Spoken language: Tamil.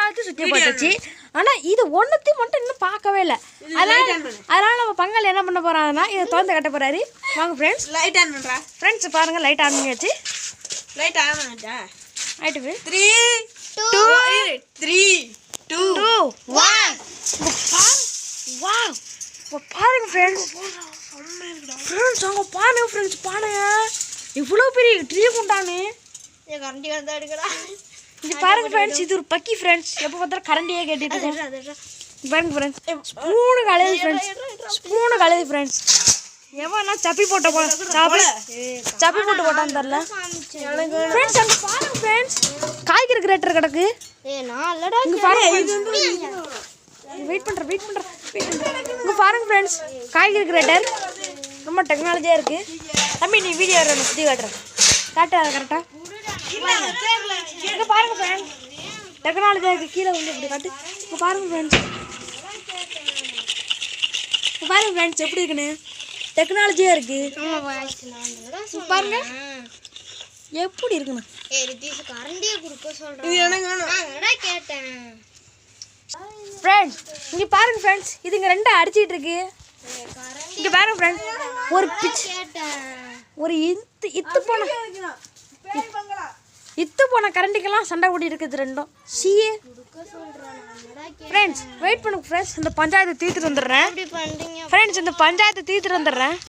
எல்லாத்தையும் சுற்றி போட்டுச்சு. ஆனால் இது ஒன்றுத்தையும் மட்டும் இன்னும் பார்க்கவே இல்லை. அதனால நம்ம பங்காளி என்ன பண்ண போகிறாங்கன்னா இதை திறந்து கட்ட போகிறாரு. வாங்க ஃப்ரெண்ட்ஸ், லைட் ஆன் பண்ணுறா. ஃப்ரெண்ட்ஸ் பாருங்கள், லைட் ஆன் பண்ணியாச்சு. லைட் ஆன் பண்ணிட்டா ஆயிட்டு 3 2 3 2 1. வாவ், பாருங்க ஃப்ரெண்ட்ஸ். ஃப்ரெண்ட்ஸ் அங்கே பாருங்க ஃப்ரெண்ட்ஸ், பாருங்க இவ்வளோ பெரிய ட்ரீ குண்டானு. கரண்டி வந்து எடுக்கடா. இது பாருங்க ஃப்ரெண்ட்ஸ், இது ஒரு பக்கி ஃப்ரெண்ட்ஸ். எப்போ பார்த்தாலும் கரண்டியே கேட்டுட்டு இருக்கோம். பாருங்க ஃப்ரெண்ட்ஸ், ஸ்பூனு கலது ஃப்ரெண்ட்ஸ், ஸ்பூனு கலது ஃப்ரெண்ட்ஸ். எவனா சப்பி போட்ட சப்பி போட்டு போட்டான்னு தெரில ஃப்ரெண்ட்ஸ். அங்கே பாருங்க ஃப்ரெண்ட்ஸ், காய்கறி கிரேட்டர் கிடக்கு. இங்கே பாருங்க, வெயிட் பண்ணுறேன். இங்கே பாருங்க ஃப்ரெண்ட்ஸ், காய்கறி கிரேட்டர் ரொம்ப டெக்னாலஜியாக இருக்குது. தம்பி நீ வீடியோ நான் சுற்றி காட்டுறேன், காட்டு அதை கரெக்டாக. இங்கே பாருங்க ஃப்ரெண்ட்ஸ், டெக்னாலஜியாக இருக்குது. கீழே வந்து இப்படி காட்டு. இங்கே பாருங்க ஃப்ரெண்ட்ஸ், பாருங்க ஃப்ரெண்ட்ஸ் எப்படி இருக்குன்னு. டெக்னாலஜியாக இருக்குது பாருங்க எப்படி இருக்குண்ணா. ஃப்ரெண்ட்ஸ் இங்கே பாருங்க ஃப்ரெண்ட்ஸ், இது இங்கே ரெண்டும் அடிச்சிட்டு இருக்கு. இங்கே பாருங்க ஃப்ரெண்ட்ஸ், ஒரு ஒரு இத்து போன கரண்டிக்கெல்லாம் சண்டை ஓடி இருக்குது ரெண்டும். சிஏ ஃப்ரெண்ட்ஸ் வெயிட் பண்ணுங்க ஃப்ரெண்ட்ஸ், இந்த பஞ்சாயத்தை தீர்த்துட்டு வந்துடுறேன். ஃப்ரெண்ட்ஸ் இந்த பஞ்சாயத்தை தீர்த்துட்டு வந்துடுறேன்.